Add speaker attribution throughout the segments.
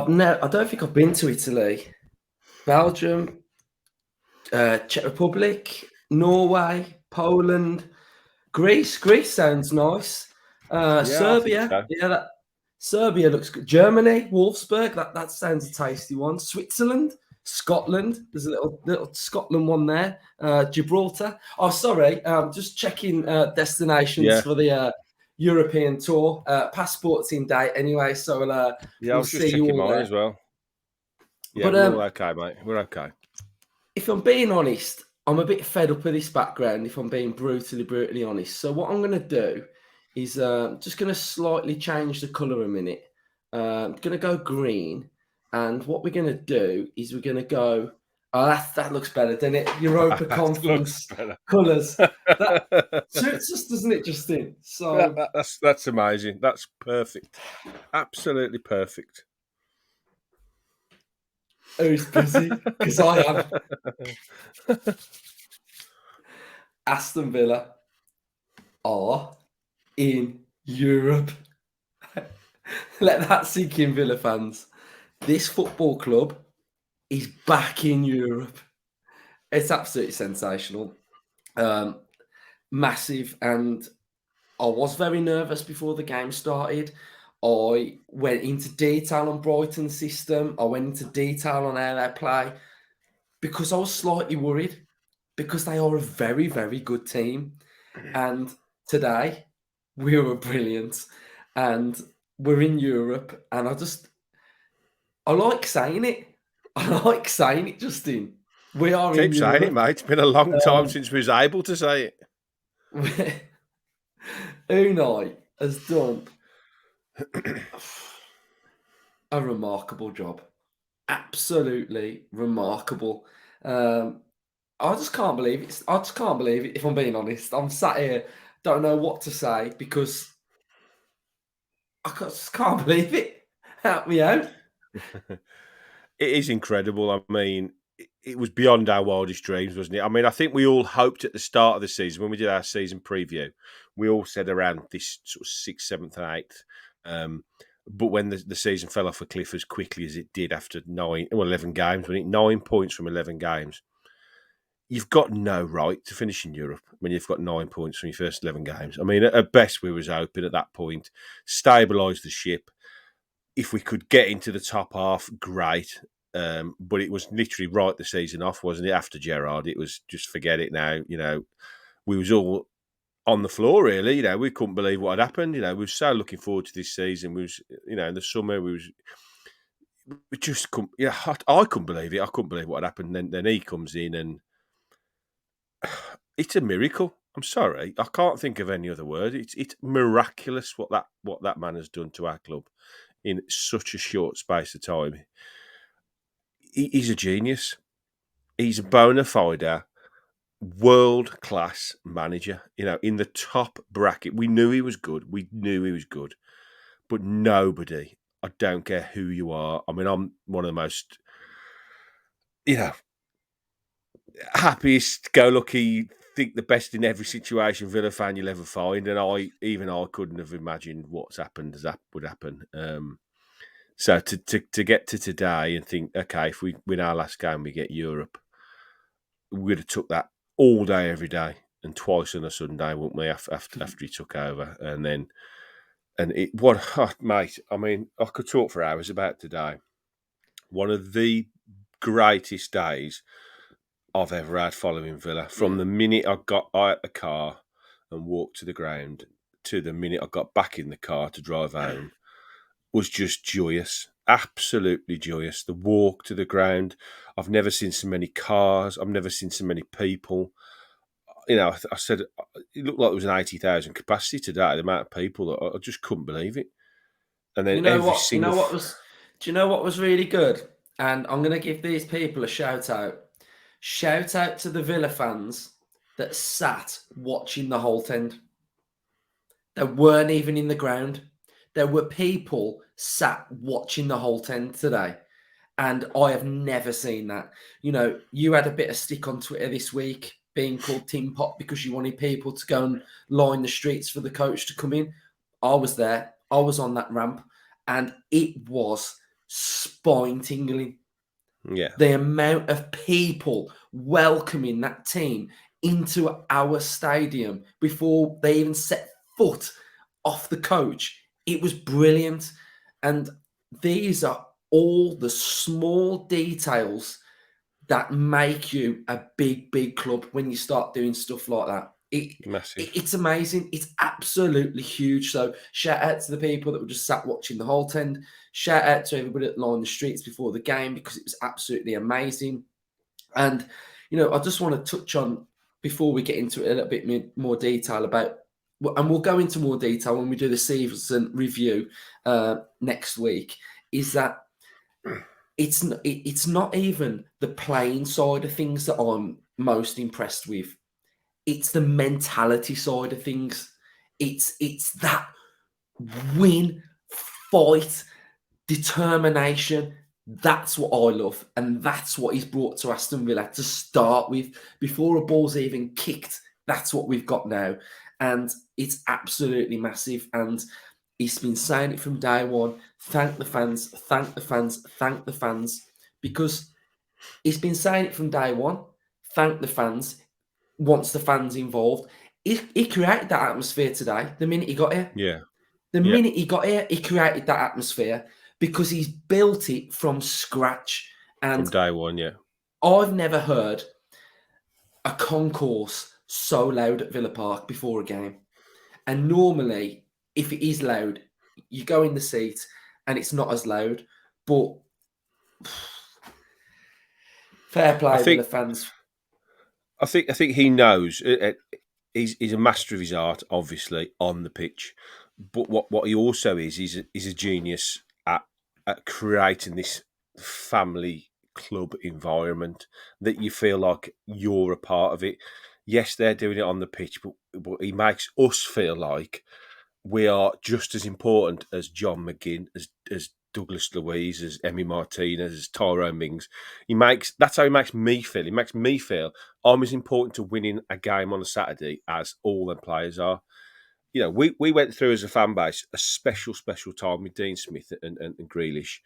Speaker 1: I don't think I've been to Italy. Belgium, Czech Republic, Norway, Poland, Greece. Greece sounds nice.
Speaker 2: Yeah, I think
Speaker 1: Serbia,
Speaker 2: so.
Speaker 1: yeah, Serbia looks good. Germany, Wolfsburg, that sounds a tasty one. Switzerland, Scotland, there's a little Scotland one there. Gibraltar. Oh, sorry, just checking destinations
Speaker 2: Yeah,
Speaker 1: for the European tour. Passport's in date anyway, so
Speaker 2: yeah. I
Speaker 1: we'll
Speaker 2: was just
Speaker 1: see you
Speaker 2: checking
Speaker 1: all
Speaker 2: mine
Speaker 1: there.
Speaker 2: as well. Yeah,
Speaker 1: But
Speaker 2: we're all okay, mate. We're okay.
Speaker 1: if I'm being honest, I'm a bit fed up with this background, if I'm being brutally honest. So what I'm going to do is just going to slightly change the colour a minute. I'm going to go green. And what we're going to do is we're going to go, oh, that looks better, doesn't it? Europa
Speaker 2: That looks
Speaker 1: Conference
Speaker 2: better.
Speaker 1: colours. That suits us, doesn't it, Justin? So
Speaker 2: That's amazing. That's perfect. Absolutely perfect.
Speaker 1: who's busy? Because I am. Aston Villa are in Europe. Let that sink in, Villa fans. This football club is back in Europe. It's absolutely sensational. Um, Massive. And I was very nervous before the game started. I went into detail on Brighton's system. I went into detail on how they play because I was slightly worried because they are a very, very good team. And today we were brilliant. And we're in Europe. And I like saying it. I like saying it, Justin. We are in
Speaker 2: Keep saying it,
Speaker 1: Europe.
Speaker 2: mate. It's been a long time
Speaker 1: Um,
Speaker 2: since we was able to say it.
Speaker 1: Unai has done a remarkable job. Absolutely remarkable. Um, I just can't believe it. I just can't believe it, if I'm being honest. I'm sat here, don't know what to say because just can't believe it. Help me out.
Speaker 2: It is incredible. I mean, it was beyond our wildest dreams, wasn't it? I mean, I think we all hoped at the start of the season when we did our season preview, we all said around this sort of sixth, seventh, and eighth. But when the season fell off a cliff as quickly as it did after 11 games, when it 9 points from 11 games, you've got no right to finish in Europe when you've got 9 points from your first 11 games. I mean, at best, we was hoping at that point, stabilise the ship. If we could get into the top half, great. But it was literally right the season off, wasn't it? After Gerrard, it was just forget it now. We was all on the floor, really. We couldn't believe what had happened. We were so looking forward to this season. We was, in the summer, we just couldn't. Yeah, I couldn't believe it. I couldn't believe what had happened. Then he comes in, and it's a miracle. I'm sorry, I can't think of any other word. It's miraculous what that man has done to our club in such a short space of time. He's a genius. He's a bona fide world-class manager. In the top bracket. We knew he was good. But nobody, I don't care who you are. I mean, I'm one of the most, happiest, go lucky, think the best in every situation Villa fan you'll ever find. And I couldn't have imagined what's happened as that would happen. So to get to today and think, okay, if we win our last game, we get Europe, we would have took that all day, every day, and twice on a Sunday, wouldn't we? After he took over, mate. I mean, I could talk for hours about today. One of the greatest days I've ever had following Villa. From the minute I got out the car and walked to the ground to the minute I got back in the car to drive home was just joyous. Absolutely joyous. The walk to the ground. I've never seen so many cars. I've never seen so many people. I said it looked like it was an 80,000 capacity today. The amount of people, I just couldn't believe it. And then
Speaker 1: You know what? Do you know what was really good? And I'm going to give these people a shout out. Shout out to the Villa fans that sat watching the Holt End. They weren't even in the ground. There were people sat watching the Holt End today. And I have never seen that. You had a bit of stick on Twitter this week being called Tin Pot because you wanted people to go and line the streets for the coach to come in. I was there. I was on that ramp. And it was spine tingling.
Speaker 2: Yeah,
Speaker 1: The amount of people welcoming that team into our stadium before they even set foot off the coach, it was brilliant. And these are all the small details that make you a big, big club when you start doing stuff like that.
Speaker 2: massive.
Speaker 1: It's amazing. It's absolutely huge. So shout out to the people that were just sat watching the whole end. Shout out to everybody that lined the streets before the game because it was absolutely amazing. And I just want to touch on before we get into it a little bit more detail about, and we'll go into more detail when we do the season review next week. Is that it's not even the playing side of things that I'm most impressed with. It's the mentality side of things. It's that win, fight, determination. That's what I love, and that's what he's brought to Aston Villa to start with. Before a ball's even kicked, that's what we've got now, and it's absolutely massive. And he's been saying it from day one. Thank the fans, thank the fans, thank the fans, because he's been saying it from day one. Thank the fans. Wants the fans involved. He created that atmosphere today. The minute he got here,
Speaker 2: Yeah,
Speaker 1: the
Speaker 2: yeah,
Speaker 1: minute he got here, he created that atmosphere because he's built it from scratch.
Speaker 2: from
Speaker 1: And
Speaker 2: day one. Yeah,
Speaker 1: I've never heard a concourse so loud at Villa Park before a game. And normally, if it is loud, you go in the seat and it's not as loud. But fair
Speaker 2: I
Speaker 1: play, Villa
Speaker 2: think
Speaker 1: fans.
Speaker 2: I think he knows. He's a master of his art, obviously on the pitch, but what he also is, he's a genius at creating this family club environment that you feel like you're a part of it. Yes, they're doing it on the pitch, but he makes us feel like we are just as important as John McGinn, as Douglas Luiz, as Emmy Martinez, as Tyrone Mings. That's how he makes me feel. He makes me feel I'm as important to winning a game on a Saturday as all the players are. We went through as a fan base a special time with Dean Smith and Grealish.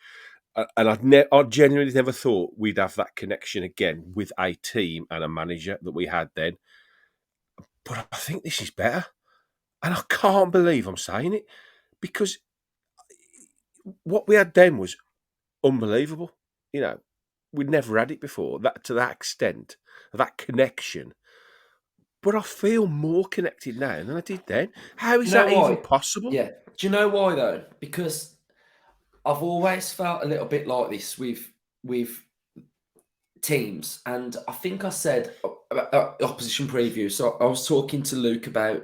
Speaker 2: And I genuinely never thought we'd have that connection again with a team and a manager that we had then. But I think this is better. And I can't believe I'm saying it because what we had then was unbelievable. We'd never had it before, that to that extent, that connection. But I feel more connected now than I did then. How
Speaker 1: Do
Speaker 2: is
Speaker 1: you know
Speaker 2: that even
Speaker 1: why?
Speaker 2: possible?
Speaker 1: Yeah. Do you know why though? Because I've always felt a little bit like this with teams, and I think I said opposition preview. So I was talking to Luke about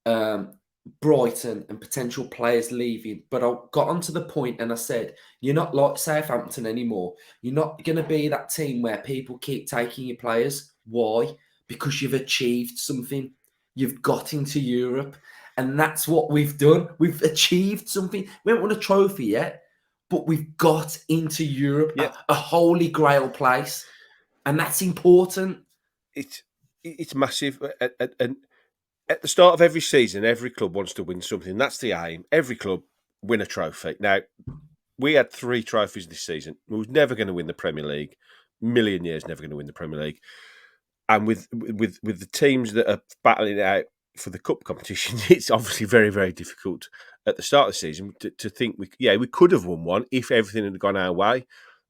Speaker 1: um, Brighton and potential players leaving, but I got onto the point and I said, "You're not like Southampton anymore. You're not going to be that team where people keep taking your players. Why? Because you've achieved something. You've got into Europe." And that's what we've done. We've achieved something. We haven't won a trophy yet, but we've got into Europe,
Speaker 2: Yeah,
Speaker 1: a holy grail place, and that's important.
Speaker 2: it's massive. And at the start of every season, every club wants to win something. That's the aim. Every club win a trophy. Now, we had 3 trophies this season. We was never going to win the Premier League. Million years never going to win the Premier League. And with the teams that are battling it out for the cup competition, it's obviously very, very difficult at the start of the season to think we could have won one if everything had gone our way.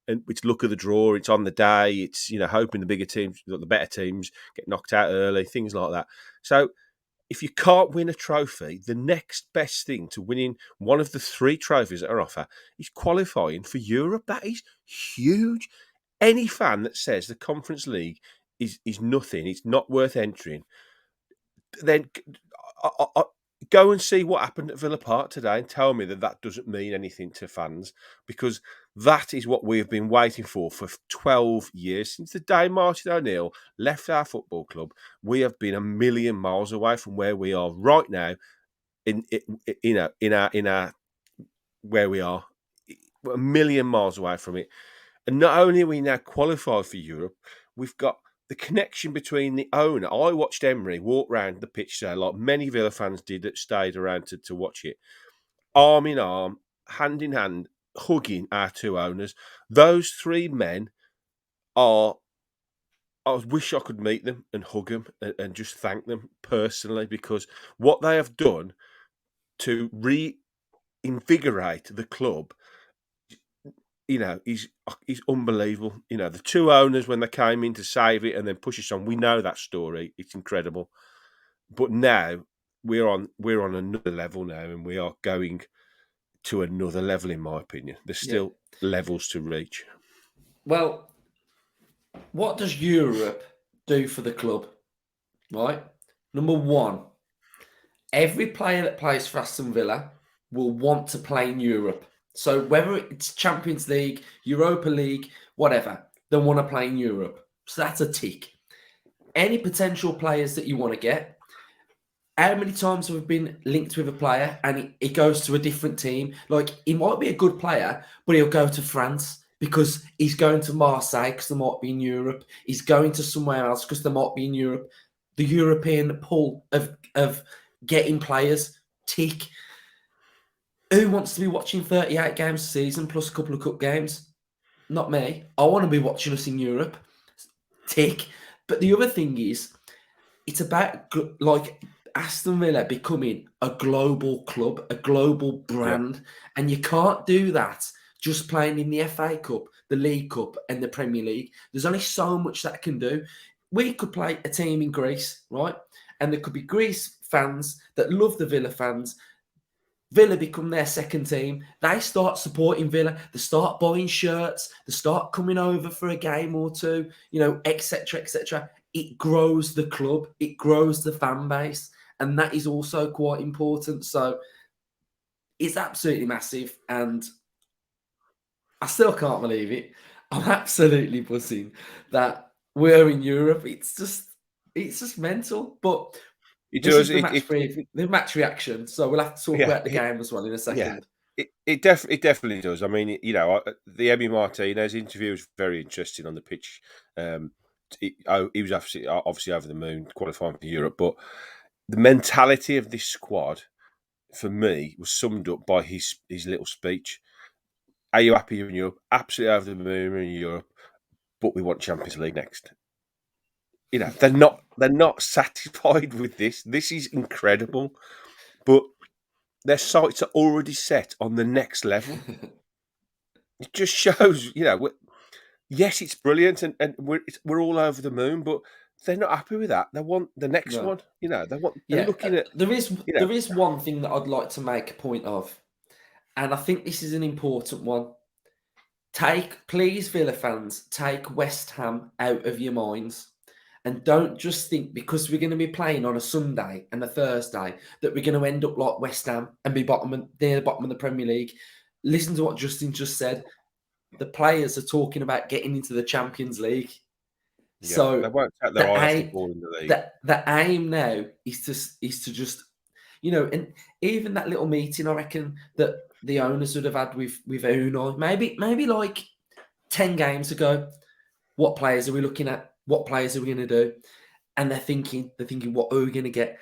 Speaker 2: And it's luck of the draw. It's on the day. It's hoping the bigger teams, the better teams, get knocked out early, things like that. So if you can't win a trophy, the next best thing to winning one of the 3 trophies that are offered is qualifying for Europe. That is huge. Any fan that says the Conference League is nothing, it's not worth entering, then go and see what happened at Villa Park today and tell me that doesn't mean anything to fans, because that is what we have been waiting for 12 years. Since the day Martin O'Neill left our football club, we have been a million miles away from where we are right now in our where we are. We're a million miles away from it. And not only are we now qualified for Europe, we've got the connection between the owner. I watched Emery walk round the pitch today, like many Villa fans did that stayed around to watch it, arm in arm, hand in hand, hugging our two owners. Those three men are. I wish I could meet them and hug them and just thank them personally, because what they have done to reinvigorate the club, is unbelievable. The two owners, when they came in to save it and then push us on, we know that story. It's incredible. But now we're on another level now, and we are going to another level, in my opinion. There's
Speaker 1: Yeah.
Speaker 2: still levels to reach.
Speaker 1: Well, what does Europe do for the club? Right. Number one, every player that plays for Aston Villa will want to play in Europe. So whether it's Champions League, Europa League, whatever, they want to play in Europe. So that's a tick. Any potential players that you want to get, how many times have we been linked with a player and it goes to a different team? Like, he might be a good player, but he'll go to France because he's going to Marseille because they might be in Europe. He's going to somewhere else because they might be in Europe. The European pool of getting players, tick. Who wants to be watching 38 games a season plus a couple of cup games? Not me. I want to be watching us in Europe, tick. But the other thing is, it's about like Aston Villa becoming a global club, a global
Speaker 2: Yeah.
Speaker 1: brand, and you can't do that just playing in the FA Cup, the League Cup, and the Premier League. There's only so much that can do. We could play a team in Greece, right? And there could be Greece fans that love the Villa fans. Villa become their second team. They start supporting Villa. They start buying shirts. They start coming over for a game or two, etc., etc. It grows the club. It grows the fan base. And that is also quite important. So it's absolutely massive. And I still can't believe it. I'm absolutely buzzing that we're in Europe. It's just mental. But
Speaker 2: It
Speaker 1: this
Speaker 2: does.
Speaker 1: is the match reaction. So we'll have to talk
Speaker 2: Yeah.
Speaker 1: about the game as well in a
Speaker 2: Yeah.
Speaker 1: second.
Speaker 2: It definitely does. I mean, the Emi Martinez interview was very interesting on the pitch. He was obviously over the moon qualifying for Europe, but the mentality of this squad, for me, was summed up by his little speech. Are you happy you're in Europe? Absolutely over the moon, we're in Europe, but we want Champions League next. They're not satisfied with this. This is incredible, but their sights are already set on the next level. It just shows, yes, it's brilliant, and we're all over the moon, but they're not happy with that. They want the next
Speaker 1: No.
Speaker 2: one. They're
Speaker 1: Yeah,
Speaker 2: looking at,
Speaker 1: there is one thing that I'd like to make a point of, and I think this is an important one. Please, Villa fans, take West Ham out of your minds, and don't just think because we're going to be playing on a Sunday and a Thursday that we're going to end up like West Ham and be near the bottom of the Premier League. Listen to what Justin just said. The players are talking about getting into the Champions League.
Speaker 2: they
Speaker 1: So
Speaker 2: won't take their
Speaker 1: the
Speaker 2: eye off the
Speaker 1: aim,
Speaker 2: ball in the league.
Speaker 1: the aim now is to just, and even that little meeting I reckon that the owners would have had with Unai, maybe like 10 games ago. What players are we looking at? What players are we going to do? And they're thinking, what are we going to get?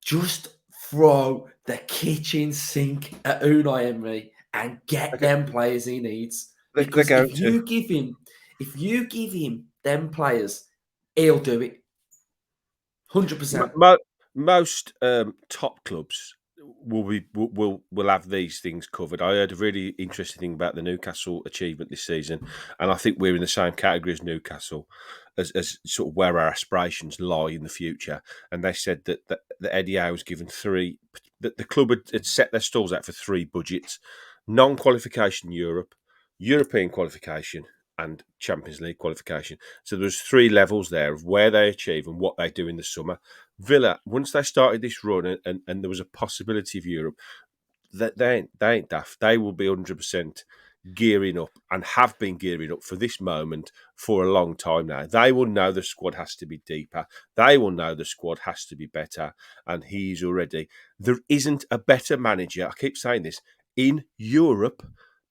Speaker 1: Just throw the kitchen sink at Unai Emery and get
Speaker 2: Okay,
Speaker 1: them players he needs.
Speaker 2: they're
Speaker 1: Because
Speaker 2: going to.
Speaker 1: if you give him them players, he'll do it. 100%.
Speaker 2: Most top clubs will have these things covered. I heard a really interesting thing about the Newcastle achievement this season, and I think we're in the same category as Newcastle, as sort of where our aspirations lie in the future. And they said that Eddie Howe was given three. That the club had set their stalls out for three budgets: non-qualification Europe, European qualification, and Champions League qualification. So there's three levels there of where they achieve and what they do in the summer. Villa, once they started this run and there was a possibility of Europe, they ain't daft. They will be 100% gearing up and have been gearing up for this moment for a long time now. They will know the squad has to be deeper. They will know the squad has to be better. And he's already. There isn't a better manager, I keep saying this, in Europe,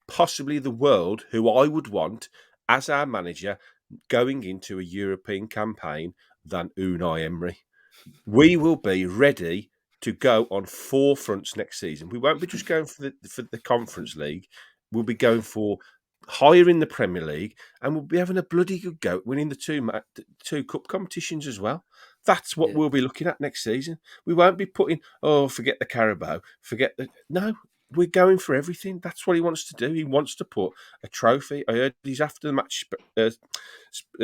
Speaker 2: possibly the world, who I would want as our manager going into a European campaign than Unai Emery. We will be ready to go on four fronts next season. We won't be just going for the Conference League. we'll be going for higher in the Premier League, and we'll be having a bloody good go at winning the two cup competitions as well. That's what
Speaker 1: Yeah.
Speaker 2: we'll be looking at next season. We won't be putting, forget the Carabao, forget the no. We're going for everything. That's what he wants to do. He wants to put a trophy. I heard he's after the match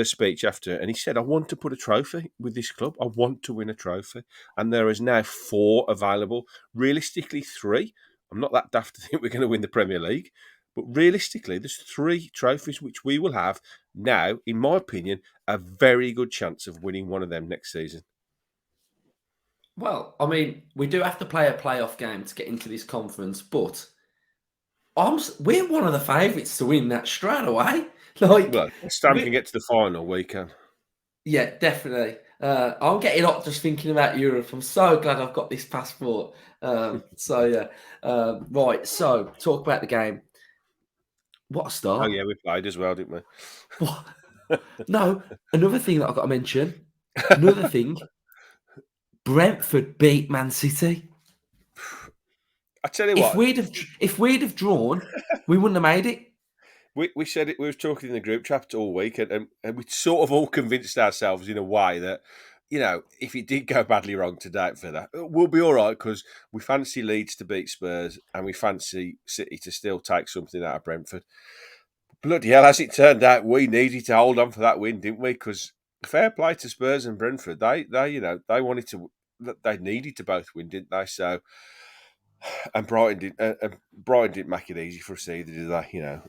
Speaker 2: speech after, and he said, "I want to put a trophy with this club. I want to win a trophy." And there is now 4 available. Realistically, 3. I'm not that daft to think we're going to win the Premier League, but realistically, there's 3 trophies which we will have now, in my opinion, a very good chance of winning one of them next season.
Speaker 1: Well, I mean, we do have to play a playoff game to get into this conference, but we're one of the favourites to win that straight away. Like,
Speaker 2: Well, Stam can get to the final, we can.
Speaker 1: yeah, definitely. I'm getting hot just thinking about Europe. I'm so glad I've got this passport. So yeah, right. So talk about the game. What a
Speaker 2: Oh
Speaker 1: start!
Speaker 2: yeah, we played as well, didn't we?
Speaker 1: What? No, another thing that I've got to mention. Another thing. Brentford beat Man City.
Speaker 2: I tell you what,
Speaker 1: If we'd have drawn, we wouldn't have made it.
Speaker 2: we said it. We were talking in the group chat all week, and we sort of all convinced ourselves in a way that, if it did go badly wrong today for that, we'll be all right because we fancy Leeds to beat Spurs and we fancy City to still take something out of Brentford. Bloody hell, as it turned out, we needed to hold on for that win, didn't we? Because fair play to Spurs and Brentford, they wanted to, they needed to both win, didn't they? So, and Brighton didn't make it easy for us either, did they?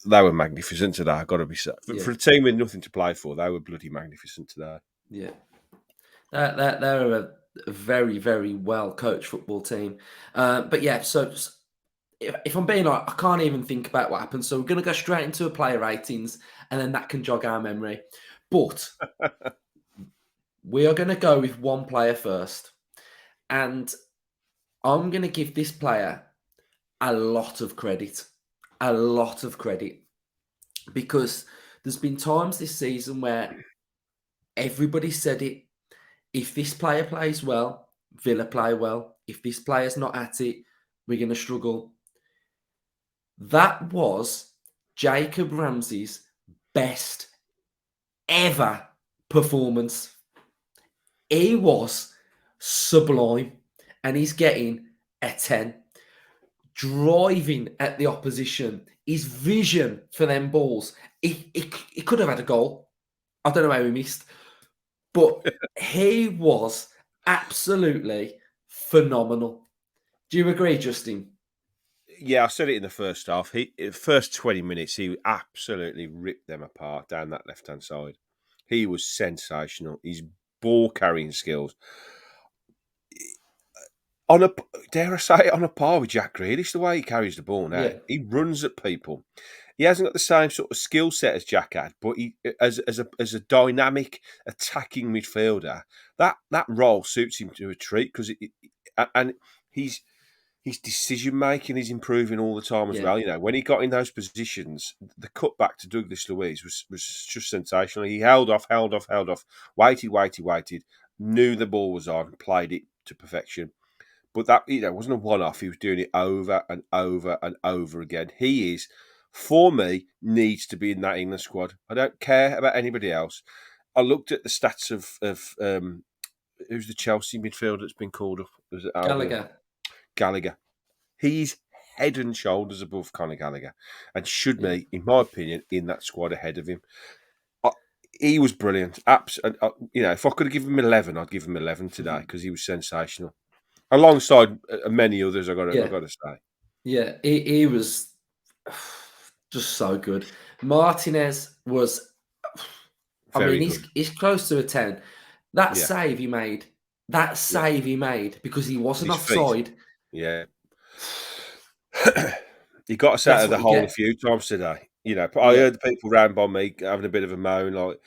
Speaker 2: They were magnificent today. I've got to be said.
Speaker 1: Yeah,
Speaker 2: For a team with nothing to play for, they were bloody magnificent today.
Speaker 1: yeah. They're a very, very well coached football team. But yeah, so if I'm being honest, I can't even think about what happened. So we're going to go straight into a player ratings, and then that can jog our memory. But we are going to go with one player first, and I'm going to give this player a lot of credit, because there's been times this season where everybody said it. If this player plays well, Villa play well. If this player's not at it, we're going to struggle. That was Jacob Ramsey's best ever performance. He was sublime, and he's getting a 10. Driving at the opposition, his vision for them balls. He could have had a goal. I don't know how he missed, but he was absolutely phenomenal. Do you agree, Justin?
Speaker 2: Yeah, I said it in the first half. First 20 minutes, he absolutely ripped them apart down that left hand side. He was sensational. His ball carrying skills, on a dare I say it, on a par with Jack Grealish, the way he carries the ball now.
Speaker 1: Yeah,
Speaker 2: He runs at people. He hasn't got the same sort of skill set as Jack had, but he as a dynamic attacking midfielder, that role suits him to a treat because and he's his decision making is improving all the time as
Speaker 1: yeah,
Speaker 2: well. When he got in those positions, the cutback to Douglas Luiz was just sensational. He held off, waited, knew the ball was on, played it to perfection. But that wasn't a one-off. He was doing it over and over and over again. He is, for me, needs to be in that England squad. I don't care about anybody else. I looked at the stats of who's the Chelsea midfielder that's been called up. Was it Albion?
Speaker 1: Gallagher.
Speaker 2: Gallagher. He's head and shoulders above Conor Gallagher, and should
Speaker 1: Yeah.
Speaker 2: be, in my opinion, in that squad ahead of him. He was brilliant. If I could have given him 11, I'd give him 11 today because he was sensational. Alongside many others, I
Speaker 1: Yeah,
Speaker 2: got to say,
Speaker 1: yeah. He was just so good. Martinez was. I mean,
Speaker 2: very good.
Speaker 1: he's close to a 10. That
Speaker 2: Yeah,
Speaker 1: save he made. That
Speaker 2: yeah.
Speaker 1: save he made because he
Speaker 2: With
Speaker 1: wasn't
Speaker 2: his feet,
Speaker 1: offside.
Speaker 2: yeah. He got us out
Speaker 1: That's
Speaker 2: of the
Speaker 1: what you
Speaker 2: hole a
Speaker 1: get.
Speaker 2: few times today. I
Speaker 1: Yeah,
Speaker 2: heard the people round by me having a bit of a moan, like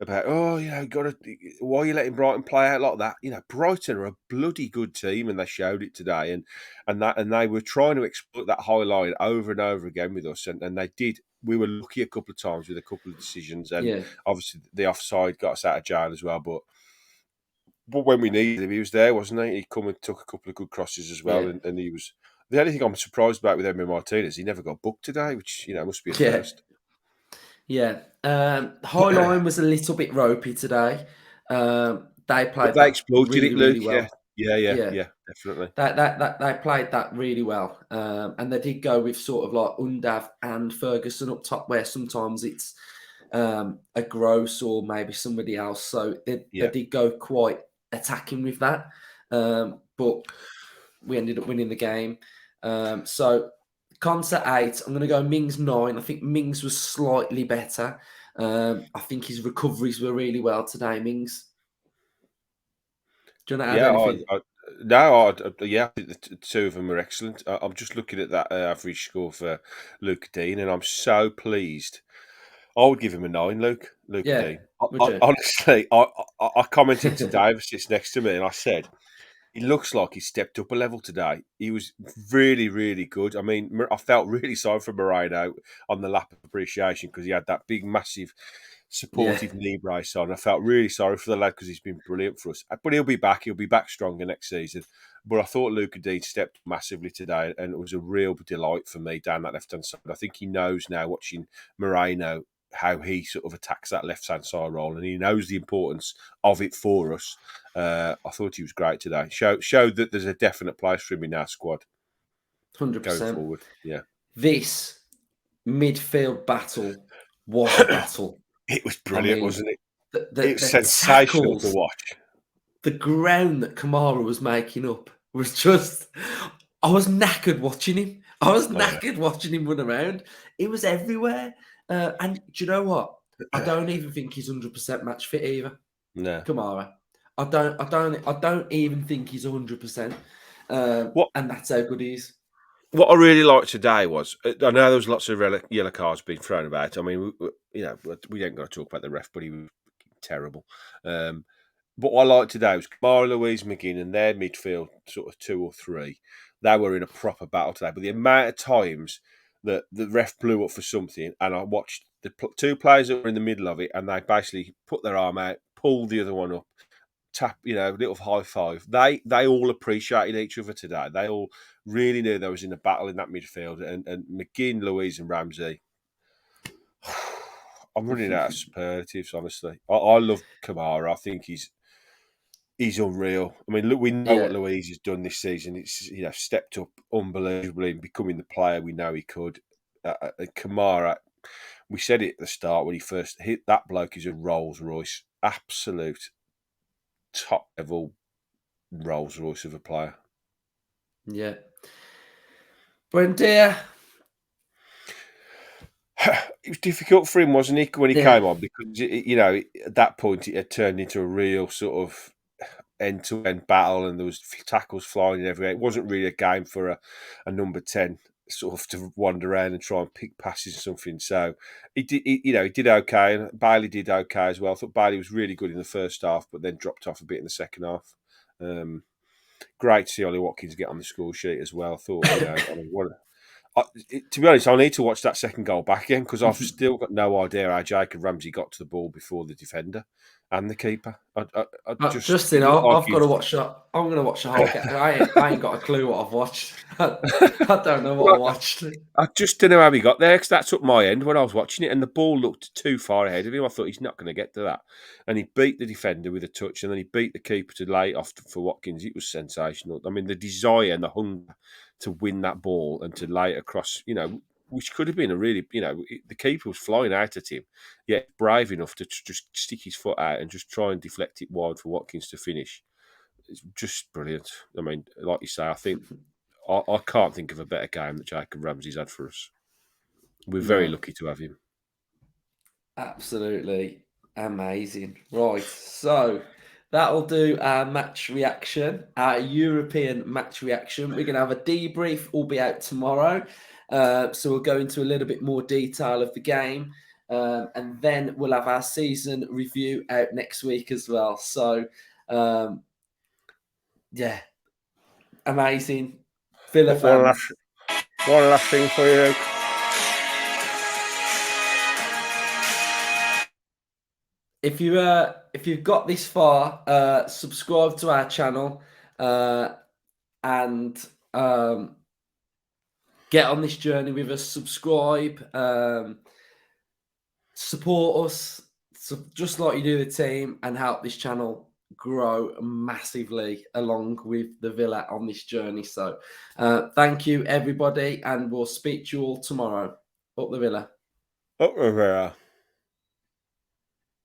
Speaker 2: about, why are you letting Brighton play out like that? Brighton are a bloody good team, and they showed it today, and they were trying to exploit that high line over and over again with us, and they did. We were lucky a couple of times with a couple of decisions, and
Speaker 1: yeah,
Speaker 2: obviously the offside got us out of jail as well. But when we needed him, he was there, wasn't he? He come and took a couple of good crosses as well,
Speaker 1: yeah.
Speaker 2: and he was The only thing I'm surprised about with Emmy Martinez, he never got booked today, which must be a
Speaker 1: Yeah,
Speaker 2: first.
Speaker 1: yeah. High line was a little bit ropey today. They
Speaker 2: But
Speaker 1: played
Speaker 2: they
Speaker 1: that
Speaker 2: exploited it,
Speaker 1: really, really
Speaker 2: Luke. Yeah,
Speaker 1: well.
Speaker 2: yeah, yeah,
Speaker 1: Yeah,
Speaker 2: yeah, definitely.
Speaker 1: that they played that really well. And they did go with sort of like Undav and Ferguson up top, where sometimes it's a Gross or maybe somebody else. So they
Speaker 2: Yeah,
Speaker 1: did go quite attacking with that. But we ended up winning the game. So Concert 8, I'm going to go Mings 9. I think Mings was slightly better. I think his recoveries were really well today, Mings. Do you want to add
Speaker 2: yeah.
Speaker 1: anything?
Speaker 2: No, yeah. I think the two of them are excellent. I'm just looking at that average score for Luke Dean, and I'm so pleased. I would give him a 9, Luke
Speaker 1: Yeah,
Speaker 2: Dean.
Speaker 1: would you?
Speaker 2: Honestly, I commented to Dave, who sits next to me, and I said, he looks like he stepped up a level today. He was really, really good. I mean, I felt really sorry for Moreno on the lap of appreciation because he had that big, massive,
Speaker 1: Yeah,
Speaker 2: supportive knee brace on. I felt really sorry for the lad because he's been brilliant for us. But he'll be back. He'll be back stronger next season. But I thought Luca Dean stepped massively today, and it was a real delight for me down that left-hand side. I think he knows now, watching Moreno, how he sort of attacks that left-hand side role, and he knows the importance of it for us. I thought he was great today. Showed that there's a definite place for him in our squad going
Speaker 1: 100%.
Speaker 2: forward. Yeah,
Speaker 1: This midfield battle was a battle.
Speaker 2: it was
Speaker 1: I
Speaker 2: brilliant,
Speaker 1: mean,
Speaker 2: wasn't it?
Speaker 1: the,
Speaker 2: It
Speaker 1: the,
Speaker 2: was
Speaker 1: the
Speaker 2: sensational to
Speaker 1: tackles,
Speaker 2: watch.
Speaker 1: the ground that Kamara was making up was just. I was knackered watching him. I was
Speaker 2: Oh,
Speaker 1: knackered watching him run around. It was everywhere. And do you know what? I
Speaker 2: yeah.
Speaker 1: don't even think he's 100% match fit either.
Speaker 2: No.
Speaker 1: Kamara. I don't even think he's 100%.
Speaker 2: What
Speaker 1: And that's how good he is.
Speaker 2: what I really liked today was, I know there was lots of yellow cards being thrown about. I mean, we ain't got to talk about the ref, but he was terrible. Um, But what I liked today was Kamara, Louise McGinn and their midfield, sort of 2 or 3, they were in a proper battle today. But the amount of times that the ref blew up for something, and I watched the two players that were in the middle of it, and they basically put their arm out, pulled the other one up, tap, little high five. They all appreciated each other today. They all really knew there was in a battle in that midfield. And McGinn, Louise, and Ramsey. I'm running out of superlatives, honestly. I love Kamara. I think he's unreal. I mean, look, we know what
Speaker 1: Yeah,
Speaker 2: Louise has done this season. It's stepped up unbelievably and becoming the player we know he could. Kamara, we said it at the start when he first hit that bloke is a Rolls Royce, absolute top level Rolls Royce of a player.
Speaker 1: yeah. Buendia.
Speaker 2: It was difficult for him, wasn't it, when he
Speaker 1: Yeah,
Speaker 2: came on because at that point it had turned into a real sort of end-to-end battle, and there was tackles flying everywhere. It wasn't really a game for a number 10 sort of to wander around and try and pick passes or something. So he did okay, and Bailey did okay as well. I thought Bailey was really good in the first half, but then dropped off a bit in the second half. Great to see Ollie Watkins get on the score sheet as well. I thought, I mean, to be honest, I need to watch that second goal back again because I've still got no idea how Jacob Ramsey got to the ball before the defender and the keeper. I just
Speaker 1: Justin,
Speaker 2: it looked like
Speaker 1: I've got to
Speaker 2: he's.
Speaker 1: watch that. I'm going to watch the whole game. I ain't got a clue what I've watched. I don't know what I
Speaker 2: Well,
Speaker 1: watched.
Speaker 2: I just don't know how he got there because that's up my end when I was watching it, and the ball looked too far ahead of him. I thought he's not going to get to that, and he beat the defender with a touch, and then he beat the keeper to lay it off for Watkins. It was sensational. I mean, the desire and the hunger to win that ball and to lay it across, which could have been a really, the keeper was flying out at him, yet brave enough to just stick his foot out and just try and deflect it wide for Watkins to finish. It's just brilliant. I mean, like you say, I think I can't think of a better game that Jacob Ramsey's had for us. We're very
Speaker 1: No,
Speaker 2: lucky to have him.
Speaker 1: absolutely amazing. Right, so that'll do our match reaction, our European match reaction. We're going to have a debrief, will be out tomorrow. So we'll go into a little bit more detail of the game. And then we'll have our season review out next week as well. So, yeah, amazing. Villa
Speaker 2: One last,
Speaker 1: fans,
Speaker 2: one last thing for you.
Speaker 1: if you've got this far, subscribe to our channel, and get on this journey with us, subscribe, support us, so just like you do the team, and help this channel grow massively along with the Villa on this journey. So thank you, everybody, and we'll speak to you all tomorrow. Up the Villa.
Speaker 2: Up the Villa.